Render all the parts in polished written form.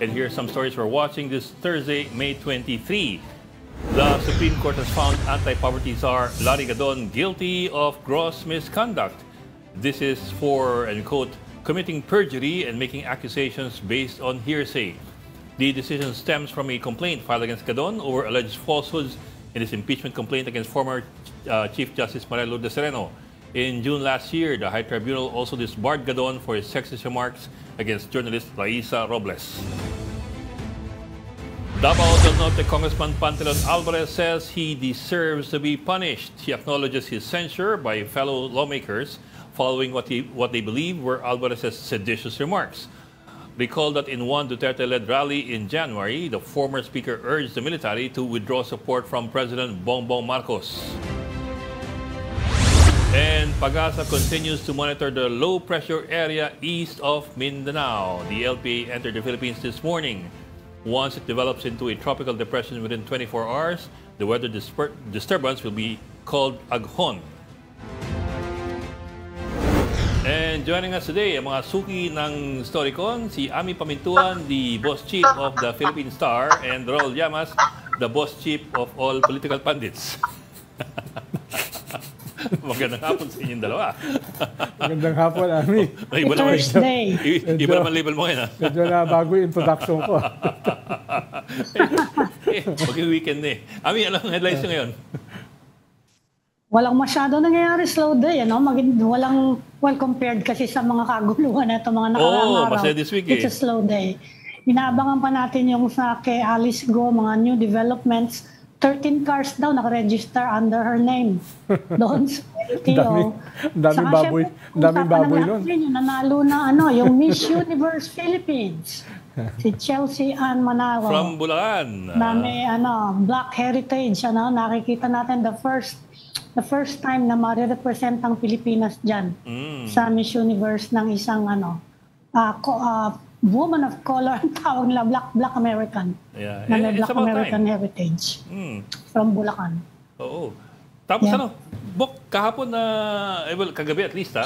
And here's some stories we're watching this Thursday, May 23. The Supreme Court has found anti-poverty czar Larry Gadon guilty of gross misconduct. This is for, and quote, committing perjury and making accusations based on hearsay. The decision stems from a complaint filed against Gadon over alleged falsehoods in his impeachment complaint against former Chief Justice Maria Lourdes Sereno. In June last year, the High Tribunal also disbarred Gadon for his sexist remarks against journalist Raisa Robles. Davao del Norte Congressman Pantelon Alvarez says he deserves to be punished. He acknowledges his censure by fellow lawmakers following what they believe were Alvarez's seditious remarks. Recall that in one Duterte-led rally in January, the former speaker urged the military to withdraw support from President Bongbong Marcos. And Pagasa continues to monitor the low-pressure area east of Mindanao. The LPA entered the Philippines this morning. Once it develops into a tropical depression within 24 hours, the weather disturbance will be called Aghon. And joining us today, ang mga suki ng Storycon, si Ami Pamintuan, the boss chief of the Philippine Star, and Raul Llamas, the boss chief of all political pundits. Magandang hapon sa inyong dalawa. Magandang hapon, Ami. Thursday. Iba naman label mo ngayon, ha? Medyo na bago yung introduction ko. Mag-weekend na eh. Ami, alam ang headlines nyo ngayon? Walang masyado nangyayari slow day, ano? Well, compared kasi sa mga kaguluhan na ito, mga nakaraang araw. Masaya this week It's a slow day. Inaabangan pa natin yung sa kay Alice Go, mga new developments. 13 cars daw nakaregister under her name. Doon sa LTO. Daming baboy. Daming baboy nun. Yung nanalo na yung Miss Universe Philippines. Si Chelsea Ann Manalo. From Bulacan. Dami, Black Heritage. Nakikita natin the first time na ma-represent ang Pilipinas dyan sa Miss Universe ng isang woman of color, ang tawag nila Black American. Yeah. Na may Black American heritage from Bulacan. Oo. Tapos Bok, kahapon kagabi at least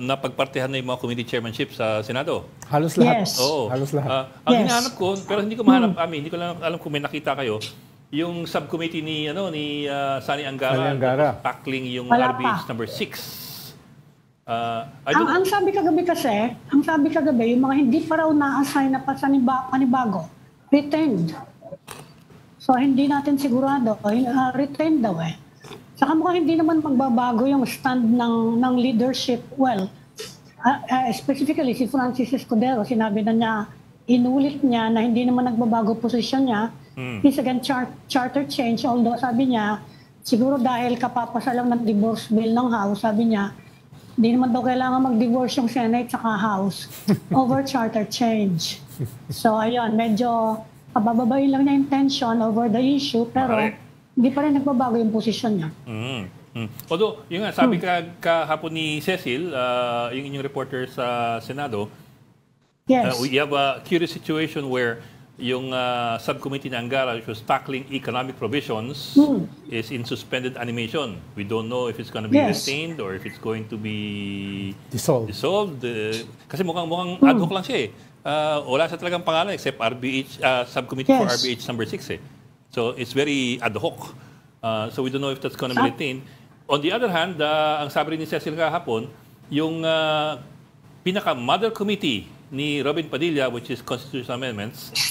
napagpartihan na yung mga committee chairmanship sa Senado. Halos lahat. Yes. Oo. Halos lahat. Ang hinahanap ko, pero hindi ko mahanap, hindi ko lang alam kung may nakita kayo, yung subcommittee ni Sani Angara, tackling yung RBH number 6. Ang sabi kagabi, yung mga hindi pa raw na-assign na panibago, retained. So, hindi natin sigurado, retained daw eh. Saka mukhang hindi naman magbabago yung stand ng leadership. Well, specifically si Francis Escudero, sinabi na niya, inulit niya na hindi naman nagbabago posisyon niya. He's against charter change, although sabi niya, siguro dahil kapapasa lang ng divorce bill ng House, sabi niya, hindi naman daw kailangan mag-divorce yung Senate saka House over charter change. So, ayun, medyo kabababain lang niya yung tension over the issue, pero hindi pa rin nagbabago yung posisyon niya. Although, yung nga, sabi kahapon ni Cecil, yung inyong reporter sa Senado, yes. We have a curious situation where yung subcommittee ng Angara, which was tackling economic provisions, is in suspended animation. We don't know if it's going to be retained or if it's going to be dissolved. Kasi mukhang ad hoc lang siya eh. Wala siya talagang pangalan except RBH, subcommittee for RBH number 6 eh. So it's very ad hoc. So we don't know if that's going to be retained. On the other hand, ang sabi rin ni Cecil kahapon, yung pinaka-mother committee ni Robin Padilla, which is Constitutional Amendments, is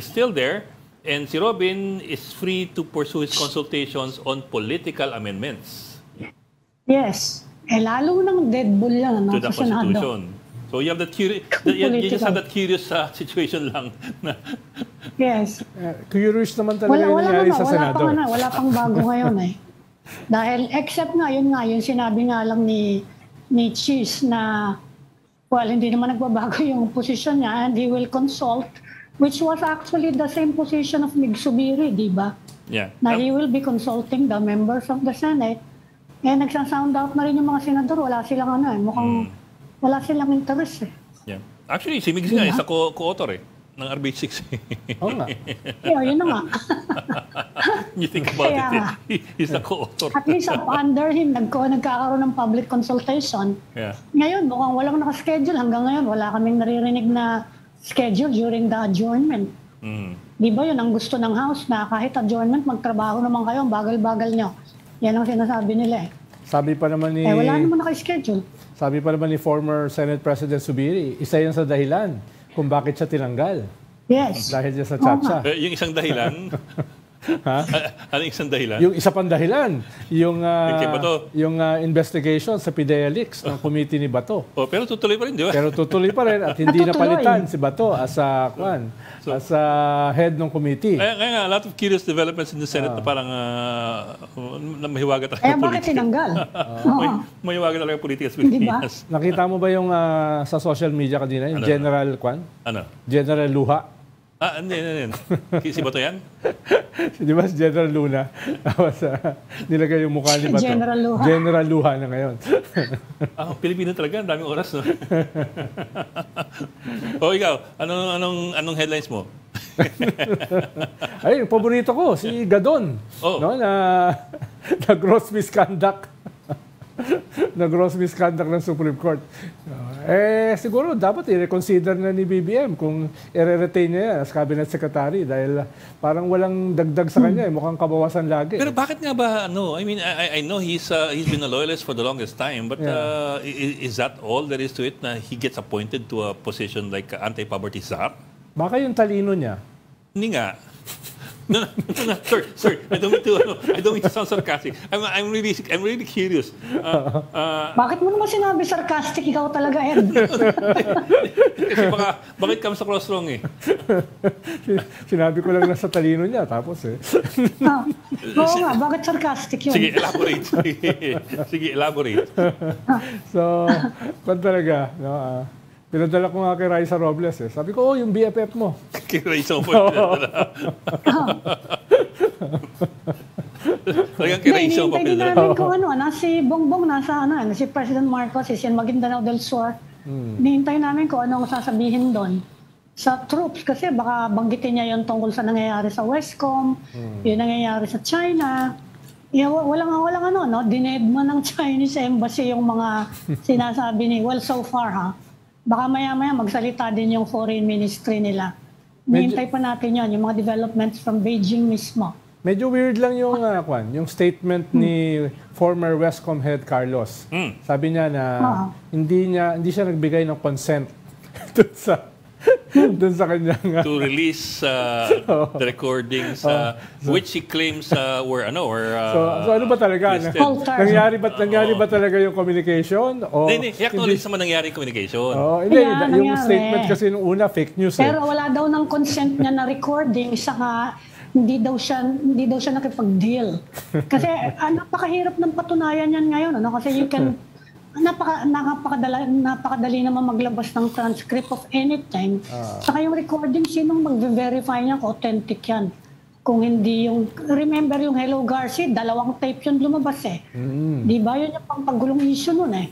still there. And si Robin is free to pursue his consultations on political amendments. Yes. Lalo nang deadball yan to the Constitution. So you have that you just have that curious situation lang. Yes. Curious naman talaga yung nangyari sa Senado. Wala pang bago ngayon eh. Dahil except yung sinabi nga lang ni Cheese na hindi naman nagbabago yung position niya and he will consult, which was actually the same position of Mig Subiri, di ba? Yeah. Na he will be consulting the members of the Senate. Nagsasound out na rin yung mga senador. Wala silang mukhang wala silang interest eh. Yeah. Actually, si Mig nga, isa co-author ng RBH 6. Oo nga. Yun na nga. You think about it, he's the co-author. At least under him, nagkakaroon ng public consultation. Yeah. Ngayon, mukhang walang nakaschedule. Hanggang ngayon, wala kaming naririnig na schedule during the adjournment. Di ba yun ang gusto ng House na kahit adjournment, magtrabaho naman kayo, bagal-bagal nyo. Yan ang sinasabi nila eh. Sabi pa naman ni... wala naman naka-schedule. Sabi pa naman ni former Senate President Subiri, isa yan sa dahilan kung bakit siya tinanggal. Yes. Dahil niya sa tsa-tsa. Yung isang dahilan, ano yung isang dahilan? Yung isa pang dahilan, yung kay Bato. yung investigation sa PIDEA leaks ng committee ni Bato. Pero tutuloy pa rin, di ba? Pero tutuloy pa rin at hindi Tutuloy. napalitan si Bato as a head ng committee. Kaya nga, a lot of curious developments in the Senate na parang mahiwaga talaga Kaya bakit tinanggal? mahiwaga talaga politika sa Di ba? Pilipinas. Nakita mo ba yung sa social media kanina, yung Ano? General Kwan? Ano? General Luha. Hindi. Si Bato yan? Di ba si General Luna? Tapos nilagay yung mukha ni Bato. General Luha. General Luha na ngayon. Pilipino talaga, ang daming oras, no? O ikaw, anong headlines mo? Ay, yung paborito ko, si Gadon. No, na gross misconduct. na gross misconduct ng Supreme Court. Siguro dapat i-reconsider na ni BBM kung i-retain niya yan as cabinet secretary dahil parang walang dagdag sa kanya. Mukhang kabawasan lagi. Pero bakit nga ba, I mean, I know he's been a loyalist for the longest time, but is that all there is to it na he gets appointed to a position like anti-poverty czar? Baka yung talino niya. Hindi nga. No, sir. I don't mean to sound sarcastic. I'm really curious. Bakit mo naman sinabi sarcastic? Ikaw talaga, Ed. Kasi bakit kami sa cross-wrong eh? Sinabi ko lang na sa talino niya, tapos Oo nga, bakit sarcastic yun? Sige, elaborate. Sige, elaborate. So, kung talaga, no, pinadala ko nga kay Raisa Robles eh. Sabi ko, yung BFF mo. Kay Raisa mo pinadala. Talagang kay Raisa mo Hindi pinadala. namin kung si Bongbong nasa si President Marcos is in Maguindanao del Sur. Nihintay namin kung anong sasabihin doon sa troops kasi baka banggitin niya yung tungkol sa nangyayari sa Westcom, yung nangyayari sa China. Walang dinedma ng Chinese embassy yung mga sinasabi ni, so far baka maya-maya magsalita din yung foreign ministry nila. Nihintay pa natin yon, yung mga developments from Beijing mismo. Medyo weird lang yung statement ni former Westcom head Carlos. Sabi niya na hindi siya nagbigay ng consent dun sa kanyang to release the recordings which he claims were so ano ba talaga? Nangyari ba talaga yung communication? Hindi, i-acknowledge naman nangyari yung communication. Yung statement kasi nung una fake news. Pero wala daw ng consent niya na recording, saka hindi daw siya nakipag-deal. Kasi napakahirap ng patunayan yan ngayon, kasi you can napakadali naman maglabas ng transcript of anything. Saka yung recording, sinong mag-verify niya kung authentic yan? Kung hindi remember yung Hello Garcia, 2 tape yun lumabas eh. Di ba? Yun yung pangpagulong issue nun eh.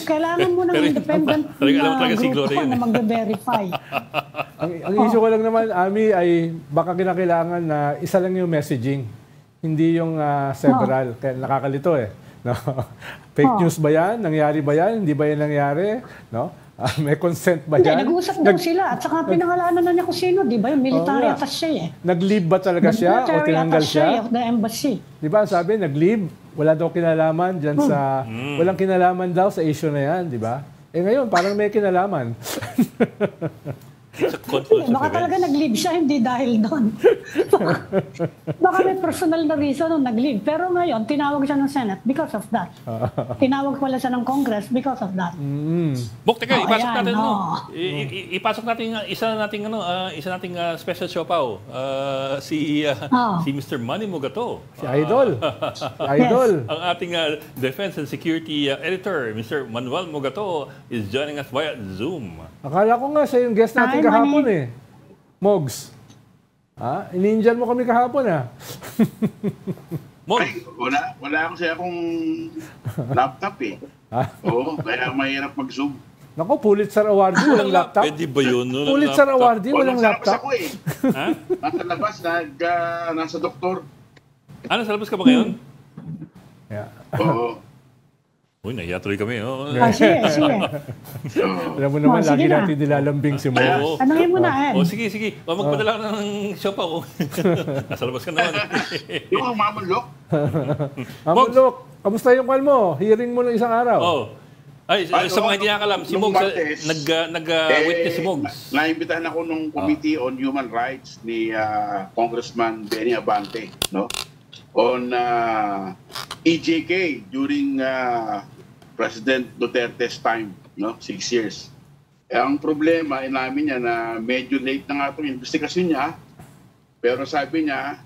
Kailangan mo ng independent grupo na mag-verify. Ang issue ko lang naman, Ami, ay baka kinakailangan na isa lang yung messaging. Hindi yung several. Kaya nakakalito eh. No? Fake news ba yan? Nangyari ba yan? Hindi ba yan nangyari? No? May consent ba yan? Nag-usap daw sila at saka pinangalanan na niya kung sino, di ba? Yung military attaché eh. Nag-leave ba talaga siya o tinanggal siya? Of the embassy. Di ba sabi, nag-leave? Wala daw kinalaman dyan sa... Walang kinalaman daw sa issue na yan, di ba? Ngayon, parang may kinalaman. Baka talaga nag-leave siya, hindi dahil doon. Baka may personal na reason nung nag-leave. Pero ngayon, tinawag siya ng Senate because of that. Tinawag pala siya ng Congress because of that. Bok, teka, ipasok natin ipasok natin isa nating special siopaw. Si Mr. Manny Mogato. Si Idol. Idol. Ang ating Defense and Security Editor, Mr. Manuel Mogato, is joining us via Zoom. Akala ko nga siya yung guest natin kahapon eh. Mogs. Inindian mo kami kahapon Mogs. Ay, wala kasi akong laptop eh. Oo, kaya mahirap mag-zoom. Naku, Pulitzer Awardee, walang laptop. Pwede ba yun? Pulitzer Awardee, walang laptop. Ako eh. Nasa labas, nasa doktor. Nasa labas ka ba ngayon? Yeah. Oo. Uy, nahiya tuloy kami. Oh. Sige. Alam mo naman, lagi natin nilalambing si Mo. Tanungin mo na, sige. Magpadala ka ng shop ako. Nasa labas ka naman. Yung Mamulok. Mamulok, kamusta yung call mo? Hearing mo ng isang araw. Ay, sa mga hindi nakakalam, si Mogs, nag-witness si Mogs. Naimbitahan ako nung Committee on Human Rights ni Congressman Benny Abante, no? On EJK during President Duterte's time, no? 6 years. Ang problema namin niya na medyo late na nga itong investigasyon niya, pero sabi niya,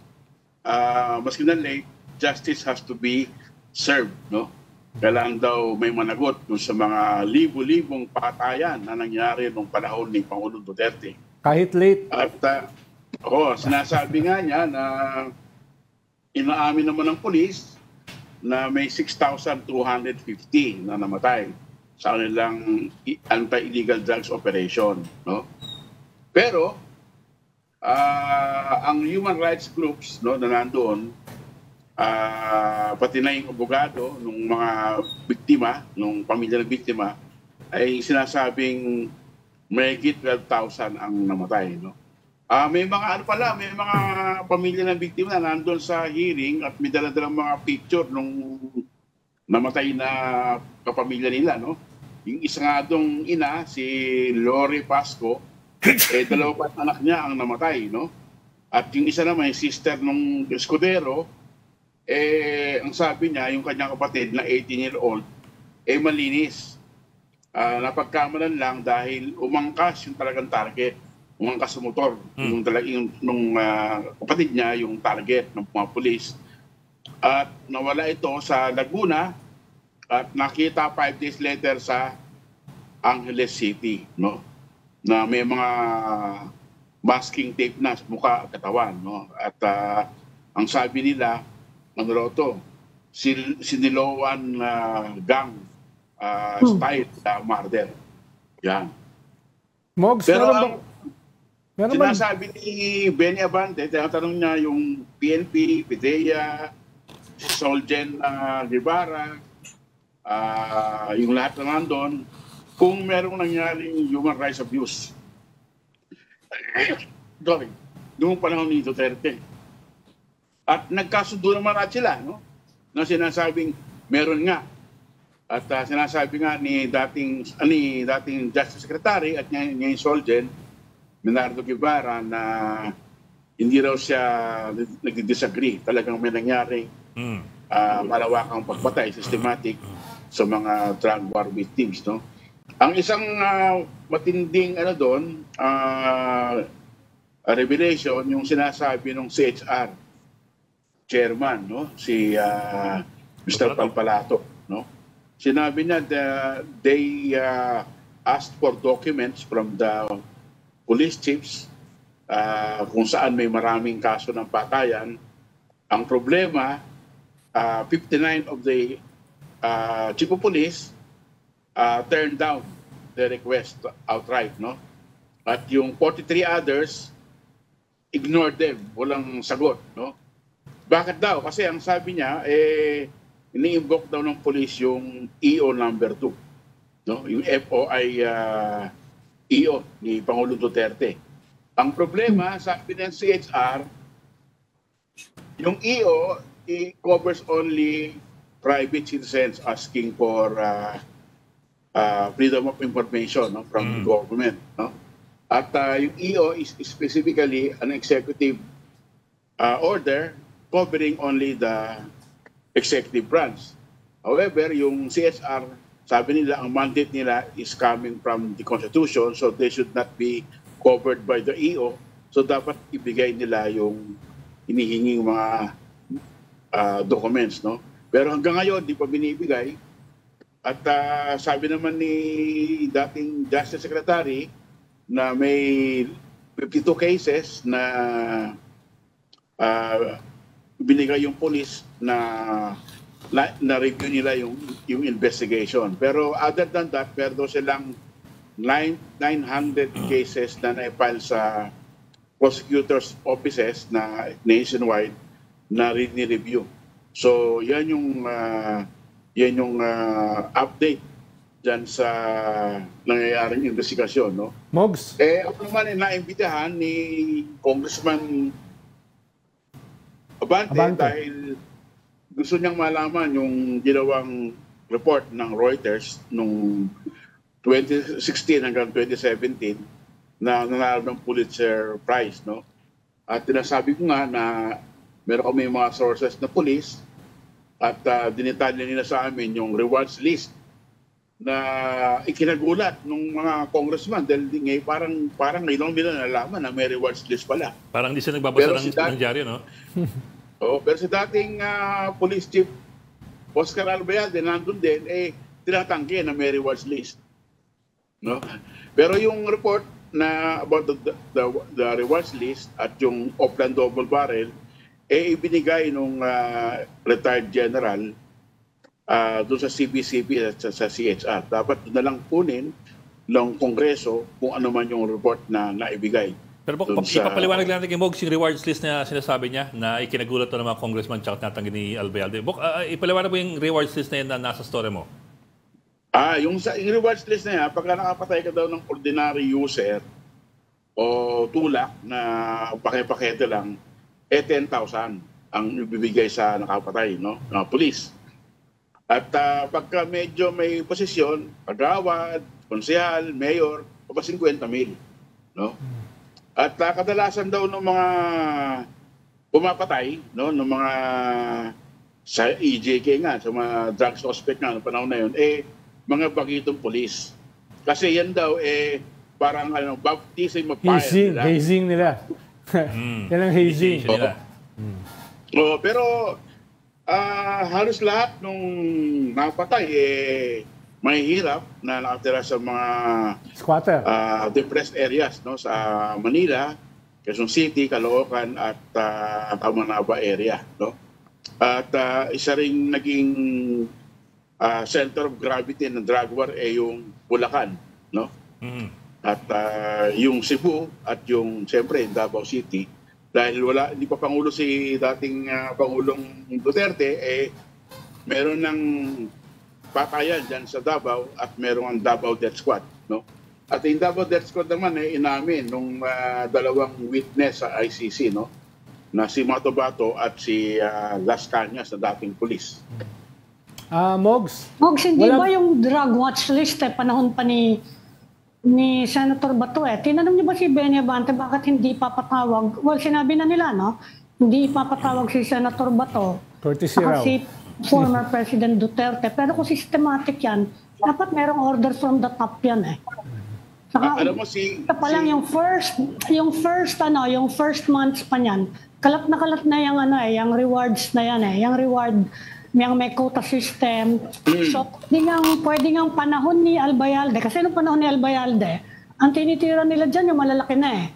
maski na late, justice has to be served, no? Kailangan daw may managot dun sa mga libo-libong patayan na nangyari nung panahon ni Pangulong Duterte. Kahit late. At sinasabi nga niya na inaamin naman ng pulis na may 6,250 na namatay sa kanilang anti-illegal drugs operation, no? Pero ang human rights groups, no, na nandoon, pati na yung abogado ng mga biktima, ng pamilya ng biktima, ay sinasabing may 12,000 ang namatay, no? May mga may mga pamilya ng biktima na nandun sa hearing at may dala-dalang mga picture nung namatay na kapamilya nila, no? Yung isa nga dong ina, si Lori Pasco, dalawa pa anak niya ang namatay, no? At yung isa naman, yung sister nung Escudero, ang sabi niya, yung kanyang kapatid na 18-year-old, malinis. Napagkamalan lang dahil umangkas yung talagang target. Umangkas sa motor. Yung kapatid niya, yung target ng mga pulis. At nawala ito sa Laguna at nakita 5 days later sa Angeles City, no? Na may mga masking tape na sa mukha at katawan, no? At ang sabi nila, siniloan gang style murder. Yan. Mogs, pero sinasabi ni Benny Abante, tinatanong niya yung PNP, PIDEA, Solgen Guevara, yung lahat na nandun, kung merong nangyaring human rights abuse. Noong panahon ni Duterte. At nagkasundo naman at sila, no? Na sinasabing meron nga. At sinasabi nga ni dating Justice Secretary at ngayon Solgen, Leonardo Guevara, na hindi raw siya nag-disagree. Talagang may nangyaring malawakang pagpatay, systematic sa mga drug war victims, no? Ang isang matinding revelation, yung sinasabi ng CHR chairman, no? Si Mr. Palpalato, no? Sinabi niya that they asked for documents from the police chiefs kung saan may maraming kaso ng patayan. Ang problema, 59 of the chief of police turned down the request outright, no? At yung 43 others ignored them, walang sagot, no? Bakit daw? Kasi ang sabi niya, ini-invoke daw ng police yung EO number 2, no? Yung FOI EO ni Pangulong Duterte. Ang problema, sabi ng CHR, yung EO covers only private citizens asking for freedom of information, no, from the government, no? At yung EO is specifically an executive order covering only the executive branch. However, yung CSR, sabi nila, ang mandate nila is coming from the Constitution, so they should not be covered by the EO. So dapat ibigay nila yung hinihinging mga documents, no? Pero hanggang ngayon, di pa binibigay. At sabi naman ni dating Justice Secretary na may 52 cases na binigay yung police na review nila yung investigation. Pero other than that, meron silang 900 cases na na-file sa prosecutors' offices na nationwide na ni-review. So yan yung Yan yung update dyan sa nangyayaring investigasyon, no? Mogs? Ako naman naimbitahan ni Congressman Abante dahil gusto niyang malaman yung ginawang report ng Reuters nung 2016 hanggang 2017 na nanalo ng Pulitzer Prize, no? At tinasabi ko nga na meron kami mga sources na police at dinitalya nila sa amin yung rewards list na ikinagulat ng mga congressman dahil parang ngayon nila nalaman na may rewards list pala. Parang hindi sila nagbabasa ng dyaryo, no? Pero si dating police chief Oscar Albayalde nandun din, tinatanggi na may rewards list. No? Pero yung report na about the rewards list at yung Oplan double barrel, ibinigay nung retired general doon sa CBCP at sa CHR. Dapat na lang kunin ng Kongreso kung ano man yung report na naibigay. Pero ipapaliwanag lang natin kay Mogs yung rewards list na sinasabi niya na ikinagulat ng mga congressman tsaka tinatanggi ni Albayalde. Ipaliwanag mo yung rewards list na yun na nasa story mo. Yung rewards list na yan, pagka nakapatay ka daw ng ordinary user o tulak na pakipakete lang, 10,000 ang ibibigay sa nakapatay, no? Na police. At pagka medyo may posisyon, kagawad, konsehal, mayor, 50,000, no? At kadalasan daw ng mga pumapatay, no, ng mga sa EJK nga, sa mga drug suspect nga noong panahon na yun, mga bagitong police. Kasi yan daw, parang baptism of fire. Hazing nila. Yan ang hazing. Pero halos lahat nung napatay, mahihirap na nakatira sa mga squatter, depressed areas, no, sa Manila, Quezon City, Caloocan at Kamanaba area, no. At isa ring naging center of gravity ng drug war yung Bulacan, no. At yung Cebu at yung siyempre Davao City, dahil hindi pa pangulo si dating Pangulong Duterte, meron ng patayan dyan sa Davao at meron ang Davao Death Squad, no? At yung Davao Death Squad naman inamin nung dalawang witness sa ICC, no? Na si Mato Bato at si Las Cañas na dating pulis. Mogs, hindi ba yung drug watch list panahon pa ni Senator Bato tinanong niyo ba si Benny Abante bakit hindi papatawag? Well, sinabi na nila, no? Hindi papatawag si Senator Bato. Courtesy raw. Si former President Duterte. Pero kung systematic yan, dapat merong order from the top yan Saka, alam mo yung first months pa niyan, kalat na yung rewards na yan yung reward, yung may quota system. So, pwede nga panahon ni Albayalde, kasi nung panahon ni Albayalde, ang tinitira nila dyan yung malalaki na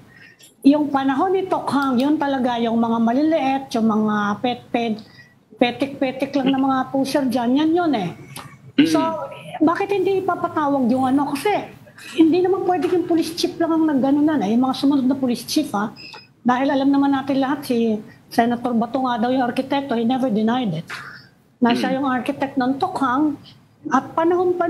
Yung panahon ni Tokhang, yun talaga yung mga maliliit, yung mga petik-petik lang na mga pusher dyan, yan yun So, bakit hindi ipapatawag yung Kasi, hindi naman pwede yung police chief lang ang nagganunan yung mga sumunod na police chief Dahil alam naman natin lahat, si Senator Bato nga daw yung arkitekto, he never denied it. Na siya yung architect ng Tokhang, at panahon pa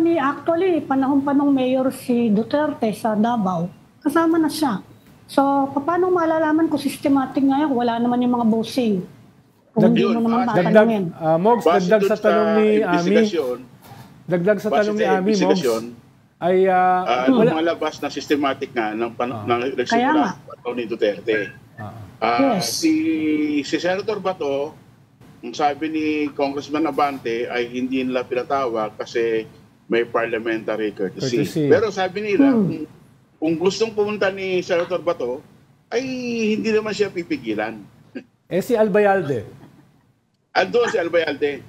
nung mayor si Duterte sa Davao, kasama na siya. So, paano malalaman kung systematic ngayon? Wala naman yung mga bossing. Hindi mo naman tatanungin. Mogs, dagdag sa tanong ni Ami. Dagdag sa tanong ni Ami, Mogs. Ay, lumalabas na systematic nga ng nagsimula ni Duterte. Si Senator Bato, ang sabi ni Congressman Abante ay hindi nila pinatawag kasi may parliamentary courtesy. Pero sabi nila, kung gustong pumunta ni Senator Bato, ay hindi naman siya pipigilan. Si Albayalde? Andun si Albayalde.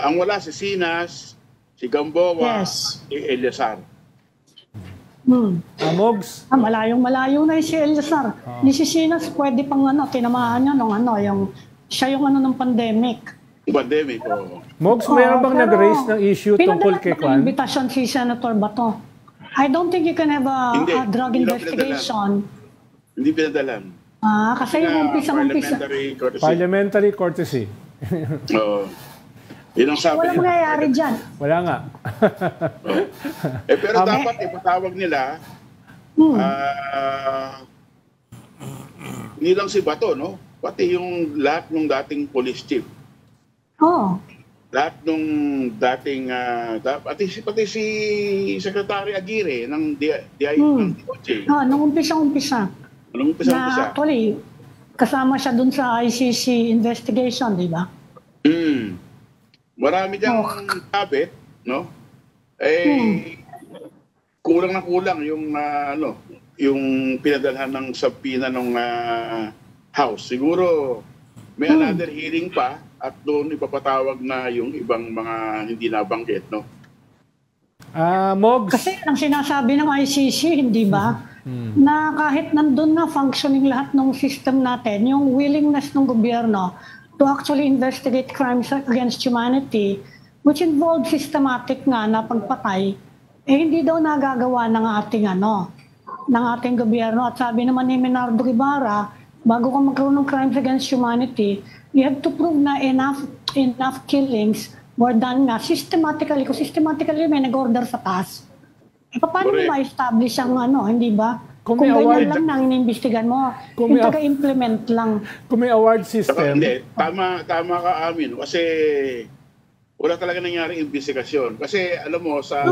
Ang wala si Sinas, si Gamboa, si Eliasar. Mogs? Malayong-malayo na si Eliasar. Ni si Sinas, pwede pang tinamaan niya siya yung ng pandemic. Pandemic, Mogs, mayroon bang nag-raise ng issue tungkol kay Kwan? Invitation si Senator Bato. I don't think you can have a drug investigation. Hindi pinadalan. Kasi yung umpisa. Parliamentary courtesy. Yun ang sabi Wala mangyayari dyan. Wala nga. pero dapat ipatawag nila, hindi lang si Bato, no? Pati yung lahat ng dating police chief. Lahat ng dating, pati si Secretary Aguirre ng DOJ. Nung umpisa-umpisa. Actually, kasama siya dun sa ICC investigation, di ba? Marami diyang kabit, no? Kulang na kulang yung yung pinadalhan ng subpoena ng House. Siguro may another hearing pa at doon ipapatawag na yung ibang mga hindi nabanggit, no? Mogs. Kasi ang sinasabi ng ICC, hindi ba? Na kahit nandun na functioning lahat ng system natin, yung willingness ng gobyerno to actually investigate crimes against humanity, which involved systematic nga na pagpatay, hindi daw nagagawa ng ating gobyerno. At sabi naman ni Menardo Ibarra, bago ka magkaroon ng crimes against humanity, you have to prove na enough killings were done nga systematically. Kung systematically may nag-order sa taas, paano mo ma-establish ang hindi ba? Kung ganyan lang nang inimbestigan mo, yung taga-implement lang. Kung may award system. Hindi, tama ka, Amin. Kasi wala talaga nangyari investigasyon. Kasi alam mo, sa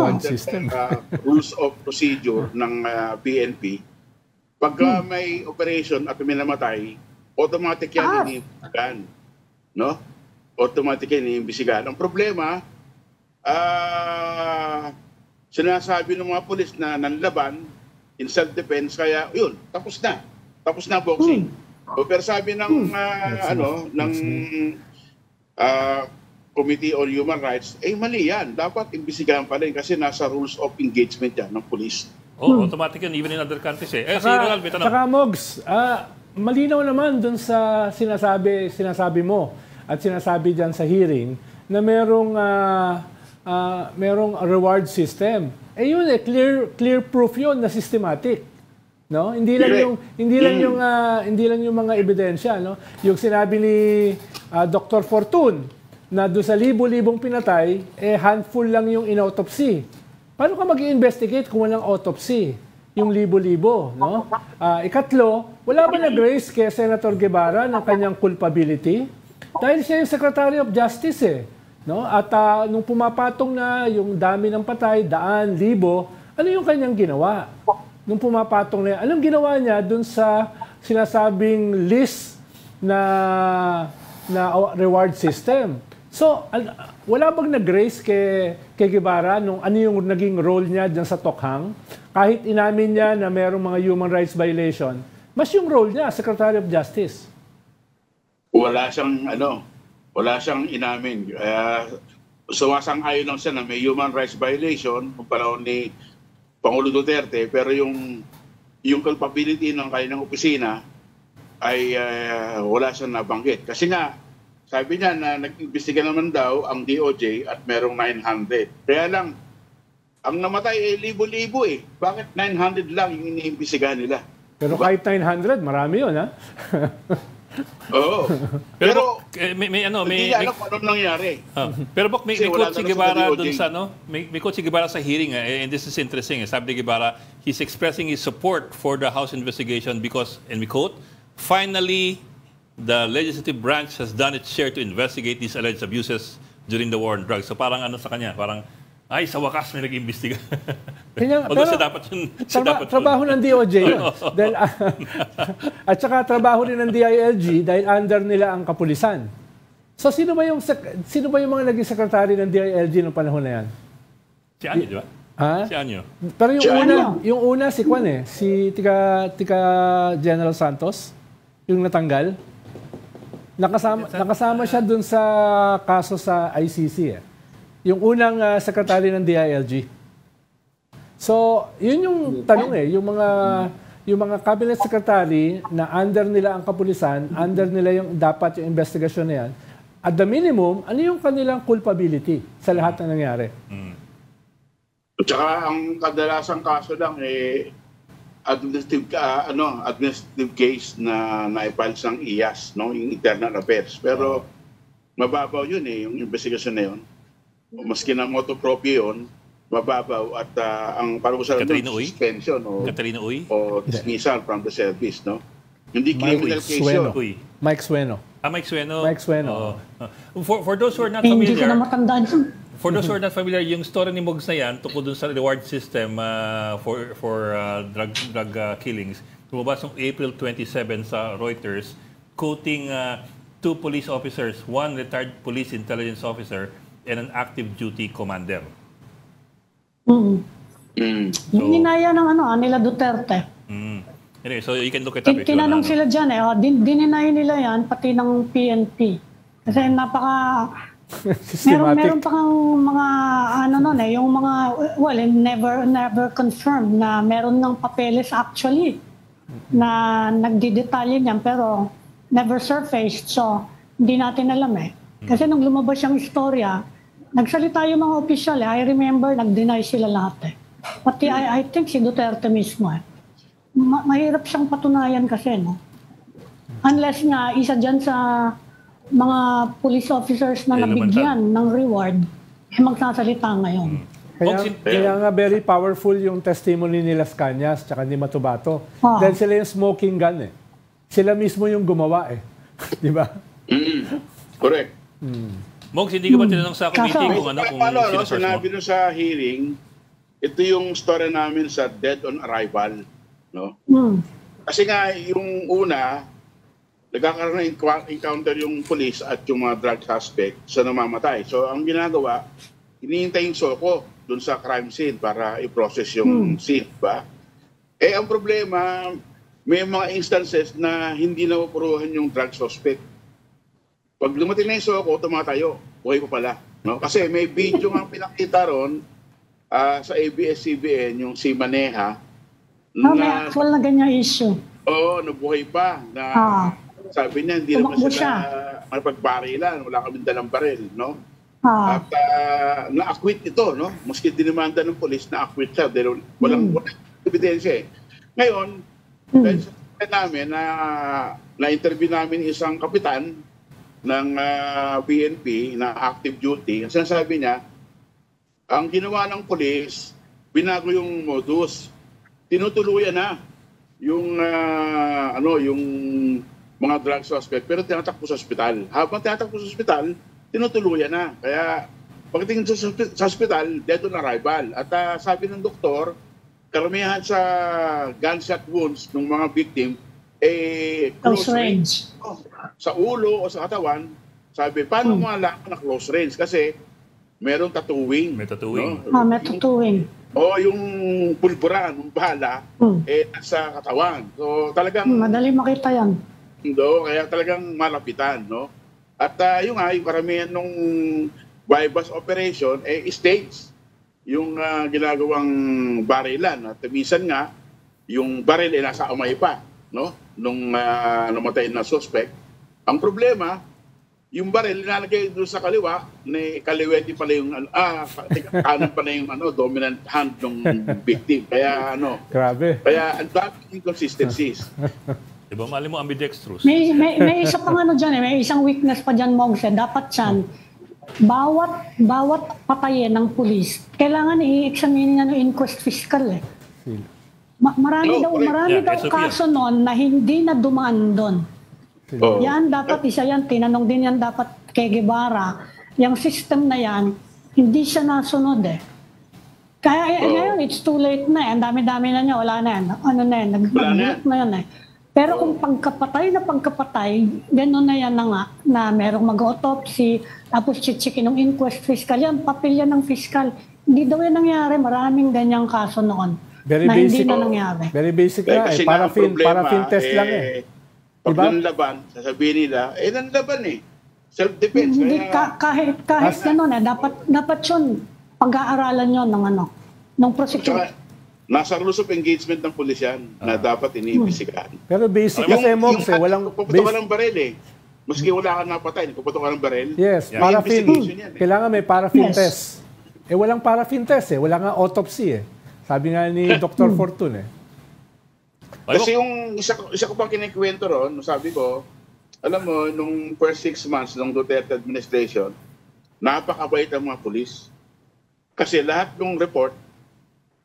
rules of procedure ng PNP, pagka may operation at may namatay, automatic yan iniimbestigahan. No? Automatic yan iniimbestigahan. Ang problema, sinasabi ng mga pulis na nanlaban in self-defense, kaya yun, tapos na. Tapos na boxing. Pero sabi ng Committee on Human Rights, mali yan. Dapat imbestigahan pa rin kasi nasa rules of engagement yan ng police. Automatic yan, even in other countries si Ronald, may tanong. Saka Mogs, malinaw naman dun sa sinasabi mo at sinasabi dyan sa hearing na merong reward system. Yun clear proof yun na systematic. No? Hindi lang yung mga ebidensya, no? Yung sinabi ni Dr. Fortun na doon sa libo-libong pinatay, handful lang yung inautopsy. Paano ka mag-i-investigate kung walang autopsy? Yung libo-libo, no? Ikatlo, wala ba nag-raise kay Senator Guevara ng kanyang culpability? Dahil siya yung Secretary of Justice, no? At nung pumapatong na yung dami ng patay, daan, libo, ano yung kanyang ginawa? Nung pumapatong na yan, anong ginawa niya dun sa sinasabing list na reward system? So, wala bang nag-raise kay Guevara nung ano yung naging role niya dyan sa Tokhang? Kahit inamin niya na mayroong mga human rights violation, mas yung role niya, Secretary of Justice. Wala siyang inamin. Sumasang-ayon lang siya na may human rights violation kung panahon ni Pangulo Duterte, pero yung culpability ng kanyang opisina ay wala siyang nabanggit. Kasi nga, sabi niya na nag-imbestiga naman daw ang DOJ at merong 900. Kaya lang, ang namatay ay libo-libo eh. Bakit 900 lang yung iniimbestigahan nila? Pero kahit 900, marami yun, ha? Oo. Pero may alam kung anong nangyari. Pero Bok, may quote si Guevara dun sa may quote si Guevara sa hearing, and this is interesting. Sabi ni Guevara, he's expressing his support for the House investigation because, and we quote, finally, the legislative branch has done its share to investigate these alleged abuses during the war on drugs. So parang sa kanya, parang ay, sa wakas may nag-imbestiga. Although siya dapat yun. Trabaho ng DOJ yun. Dahil, at saka trabaho rin ng DILG dahil under nila ang kapulisan. So sino ba yung mga naging sekretary ng DILG noong panahon na yan? Si Anyo, di ba? Si Anyo. Pero yung una si Kwan si Tika General Santos, yung natanggal. Nakasama siya dun sa kaso sa ICC Yung unang secretary ng DILG. So, yun yung tanong yung mga cabinet secretary na under nila ang kapulisan, under nila yung dapat yung investigasyon na yan, at the minimum, ano yung kanilang culpability sa lahat na nangyari? At saka ang kadalasang kaso lang administrative case na naipals ng IAS, no, yung internal affairs. Pero mababaw yun yung investigasyon na yun. Maski na motopropyo yun, mababaw at ang parusahan doon, suspension o dismissal from the service, no? Hindi criminal case yun. Mike Sueno. Mike Sueno. Mike Sueno. For those who are not familiar, hindi ko na matandaan. For those who are not familiar, yung story ni Mogs na yan, tungkol dun sa reward system for drug killings, lumabas noong April 27 sa Reuters, quoting 2 police officers, 1 retired police intelligence officer, and an active duty commander. So, ninaya ng nila Duterte. Anyway, so you can look it up. Tinanong sila dyan dininay nila yan, pati ng PNP. Kasi napaka... meron pa kang mga yung mga never confirmed na meron ng papeles actually na nagdidetalye niyan pero never surfaced, so hindi natin alam kasi nung lumabas yung istorya nagsalita yung mga opisyal I remember nag-deny sila lahat pati I think si Duterte mismo mahirap siyang patunayan kasi unless nga isa dyan sa mga police officers na nabigyan ng reward, magsasalita ngayon. Kaya nga very powerful yung testimony ni Las Cañas tsaka ni Matubato. Dahil sila yung smoking gun Sila mismo yung gumawa Di ba? Correct. Mogs, hindi ka ba tinanong sa committee kung sino-source mo? Sinabi nyo sa hearing, ito yung story namin sa dead on arrival. No? Kasi nga yung una, nagkakaroon ng encounter yung police at yung mga drug suspect sa namamatay. So, ang ginagawa, hinihintay yung soko dun sa crime scene para i-process yung scene, ba? Ang problema, may mga instances na hindi napupuruhan yung drug suspect. Pag dumating na yung soko, tumatayo. Buhay pa pala. No? Kasi may video nga pinakita ron sa ABS-CBN, yung si Maneja. May actual na ganyan issue. Oo, nabuhay pa. Sabi niya, hindi naman sila mapagbarilan, wala kaming dalang baril, no? At na-acquit ito, no? Maski dinimanda ng polis, na-acquit siya dahil walang ebidensya Ngayon, dahil sa namin, na-interview namin isang kapitan ng PNP na active duty. Ang sinasabi niya, ang ginawa ng polis, binago yung modus. Tinutuluyan na yung yung mga drug suspect, pero tinatakbo sa ospital. Habang tinatakbo sa ospital, tinutuluyan na. Kaya pagdating sa ospital, dead on arrival. At sabi ng doktor, karamihan sa gunshot wounds ng mga victim, close range. Sa ulo o sa katawan, sabi, paano malaman na close range? Kasi merong tattooing. May tattooing. No? May tattooing. Yung pulbura ng bala, nasa katawan. So talagang... madali makita yan. Kaya talagang malapitan, no? At yung karamihan nung bypass operation, stage yung ginagawang barilan. At minsan nga, yung baril nasa amay pa, no? Nung namatay na suspect. Ang problema, yung baril nilalagay doon sa kaliwa, kaliwete pala yung, kanan pala yung dominant hand ng victim. Kaya grabe. Kaya ang daming inconsistencies. Diba, mali mo ambidextrous. May isa pang dyan may isang weakness pa dyan, Mogs. Dapat dyan, bawat patayin ng pulis, kailangan i-examine ng inquest fiscal Marami daw kaso noon na hindi na dumaan doon. Yan dapat isa yan, tinanong din yan dapat kay Guevara. Yung system na yan, hindi siya nasunod Kaya ngayon, it's too late na Ang dami-dami na niya, wala na yan. Nag-block na yan Pero kung pagkapatay, gano'n na yan na nga, na merong mag-autopsy, tapos chichikin ng inquest fiscal, yan, papel yan ng fiscal. Hindi daw yan nangyari, maraming ganyang kaso noon. Very na basic, hindi na nangyari. Very basic na paraffin test lang Pag nanlaban, sasabihin nila, nanlaban Self-defense. Hindi, kahit gano'n dapat yun, pag-aaralan yun ng prosecutor. Nasa rules of engagement ng pulis yan na dapat iniimbestigahan. Pero basic kasi, Mogs, walang... Puputok ka ng baril Maski wala ka napatay, puputok ka ng baril. Yes, paraffin. Kailangan may paraffin test. Walang paraffin test Wala nga autopsy Sabi nga ni Dr. Fortun Kasi yung isa ko pang kinikwento ron, sabi ko, alam mo, nung first 6 months ng Duterte administration, napakabait ang mga pulis. Kasi lahat ng report,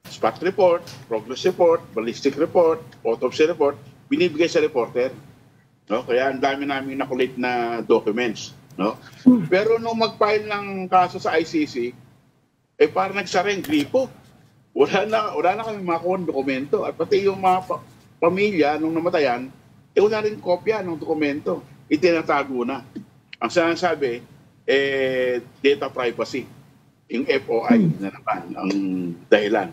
spot report, progress report, ballistic report, autopsy report, binibigay sa reporter. No? Kaya ang dami namin nakulit na documents. No? Pero nung mag-file ng kaso sa ICC, parang nagsara yung gripo. Wala na kami makuha ng dokumento. At pati yung mga pamilya nung namatayan, wala rin kopya ng dokumento. Itinatago na. Ang sinasabi, data privacy. Yung FOI na naman ang dahilan.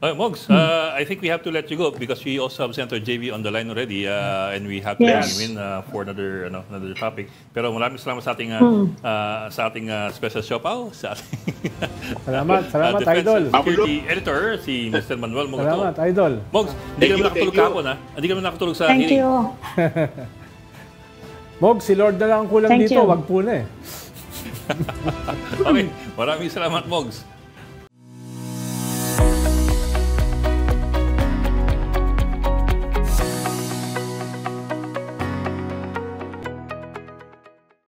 Mogs, I think we have to let you go because we also have Senator JV on the line already and we have to bring him in for another topic. Pero maraming salamat sa ating special siopaw, sa ating salamat Defense Idol. Security Editor, si Mr. Manuel Mogato. Salamat, Idol. Mogs, hindi ka naman nakatulog kahapon, ha? Hindi ka naman nakatulog sa Thank hearing. you. Mogs, si Lord na lang ang kulang dito, wag po na eh. Okay, maraming salamat, Mogs.